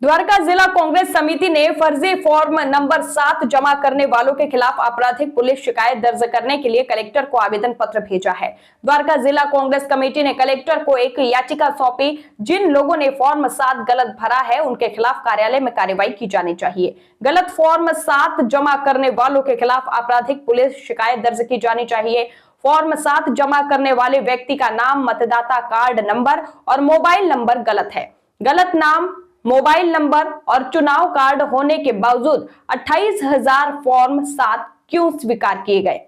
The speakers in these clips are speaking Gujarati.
द्वारका जिला कांग्रेस समिति ने फर्जी फॉर्म नंबर 7 जमा करने वालों के खिलाफ आपराधिक पुलिस शिकायत दर्ज करने के लिए कलेक्टर को आवेदन पत्र भेजा है। द्वारका जिला कांग्रेस कमेटी ने कलेक्टर को एक याचिका सौंपी। जिन लोगों ने फॉर्म 7 गलत भरा है उनके खिलाफ कार्यालय में कार्रवाई की जानी चाहिए। गलत फॉर्म 7 जमा करने वालों के खिलाफ आपराधिक पुलिस शिकायत दर्ज की जानी चाहिए। फॉर्म 7 जमा करने वाले व्यक्ति का नाम, मतदाता कार्ड नंबर और मोबाइल नंबर गलत है। गलत नाम, मोबाइल नंबर और चुनाव कार्ड होने के बावजूद 28,000 फॉर्म 7 क्यों स्वीकार किए गए?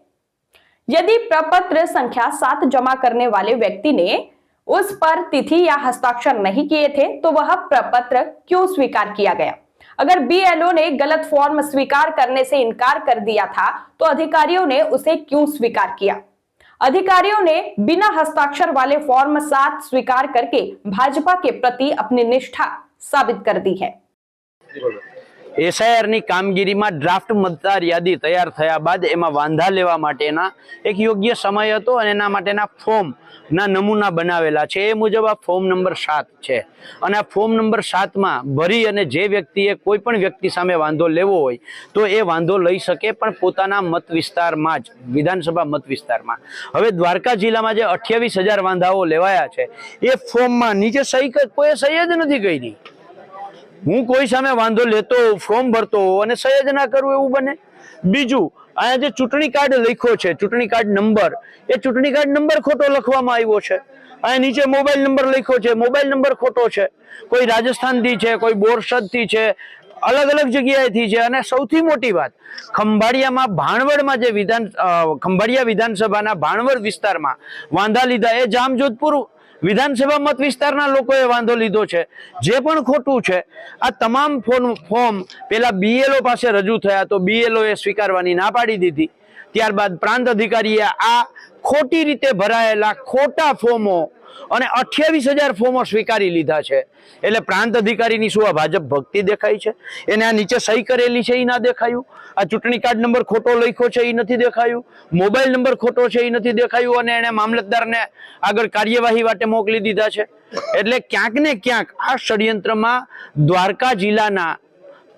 यदि प्रपत्र संख्या 7 जमा करने वाले व्यक्ति ने उस पर तिथि या हस्ताक्षर नहीं किए थे तो वह प्रपत्र क्यों स्वीकार किया गया? अगर बीएलओ ने गलत फॉर्म स्वीकार करने से इनकार कर दिया था तो अधिकारियों ने उसे क्यों स्वीकार किया? अधिकारियों ने बिना हस्ताक्षर वाले फॉर्म 7 स्वीकार करके भाजपा के प्रति अपनी निष्ठा साबित कर दी है। एसआईआर ની કામગીરીમાં ડ્રાફ્ટ મતદાર યાદી તૈયાર થયા બાદ એમાં વાંધા લેવા માટેના એક યોગ્ય સમય હતો અને એના માટેના ફોર્મના નમૂના બનાવેલા છે। એ મુજબ આ ફોર્મ નંબર 7 છે અને આ ફોર્મ નંબર 7 માં ભરી અને જે વ્યક્તિએ કોઈ પણ વ્યક્તિ સામે વાંધો લેવો હોય તો એ વાંધો લઈ શકે, પણ પોતાના મત વિસ્તારમાં જ, વિધાનસભા મત વિસ્તારમાં। હવે દ્વારકા જિલ્લામાં જે 28,000 વાંધાઓ લેવાયા છે એ ફોર્મમાં નીચે સહી કોઈ સહી જ નથી કરી। હું કોઈ સામે વાંધો લેતો ફોર્મ ભરતો અને સહી જ ના કરું એવું બને? બીજું, અહીંયા જે ચૂંટણી કાર્ડ લખ્યો છે, ચૂંટણી કાર્ડ નંબર, એ ચૂંટણી કાર્ડ નંબર ખોટો લખવામાં આવ્યો છે। અહીંયા નીચે મોબાઈલ નંબર લખ્યો છે, મોબાઈલ નંબર ખોટો છે। કોઈ રાજસ્થાનથી છે, કોઈ બોરસદથી છે, અલગ અલગ જગ્યાએથી છે। અને સૌથી મોટી વાત, ખંભાળિયામાં ભાણવડમાં જે ખંભાળિયા વિધાનસભાના ભાણવડ વિસ્તારમાં વાંધા લીધા એ જામજોધપુર વિધાનસભા મત વિસ્તારના લોકોએ વાંધો લીધો છે। જે પણ ખોટું છે આ તમામ ફોર્મ પેલા બીએલઓ પાસે રજૂ થયા તો બીએલઓએ સ્વીકારવાની ના પાડી દીધી। ત્યારબાદ પ્રાંત અધિકારીએ આ ખોટી રીતે ભરાયેલા ખોટા ફોર્મો અને 28,000 ફોર્મો સ્વીકારી લીધા છે। એટલે પ્રાંત અધિકારીની શું આ ભાજપ ભક્તિ દેખાય છે? એને આ નીચે સહી કરેલી છે એ ના દેખાયું, આ ચૂંટણી કાર્ડ નંબર ખોટો લખ્યો છે એ નથી દેખાયું, મોબાઈલ નંબર ખોટો છે એ નથી દેખાયું, અને એને મામલતદારને આગળ કાર્યવાહી માટે મોકલી દીધા છે। એટલે ક્યાંક ને ક્યાંક આ ષડયંત્રમાં દ્વારકા જિલ્લાના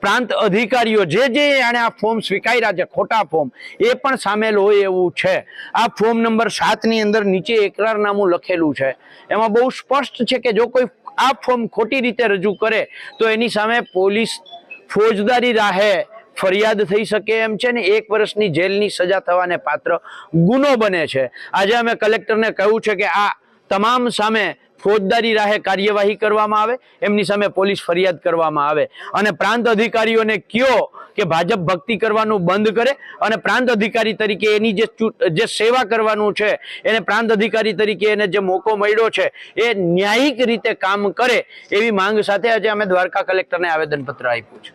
પ્રાંત અધિકારીઓ જે આને આ ફોર્મ સ્વીકાર્યા છે, ખોટા ફોર્મ, એ પણ સામેલ હોય એવું છે। આ ફોર્મ નંબર 7 ની અંદર નીચે એકરારનામું લખેલું છે, એમાં બહુ સ્પષ્ટ છે કે જો કોઈ આ ફોર્મ ખોટી રીતે રજૂ કરે તો એની સામે પોલીસ ફોજદારી રાહે ફરિયાદ થઈ શકે એમ છે ને 1 વર્ષની જેલની સજા થવાને પાત્ર ગુનો બને છે। આજે અમે કલેક્ટરને કહ્યું છે કે આ તમામ સામે ફોજદારી રાહે કાર્યવાહી કરવામાં આવે, એમની સામે પોલીસ ફરિયાદ કરવામાં આવે, અને પ્રાંત અધિકારીઓને કયો કે ભાજપ ભક્તિ કરવાનું બંધ કરે અને પ્રાંત અધિકારી તરીકે એની જે સેવા કરવાનું છે એને પ્રાંત અધિકારી તરીકે એને જે મોકો મળ્યો છે એ ન્યાયિક રીતે કામ કરે એવી માંગ સાથે આજે અમે દ્વારકા કલેક્ટરને આવેદનપત્ર આપ્યું છે।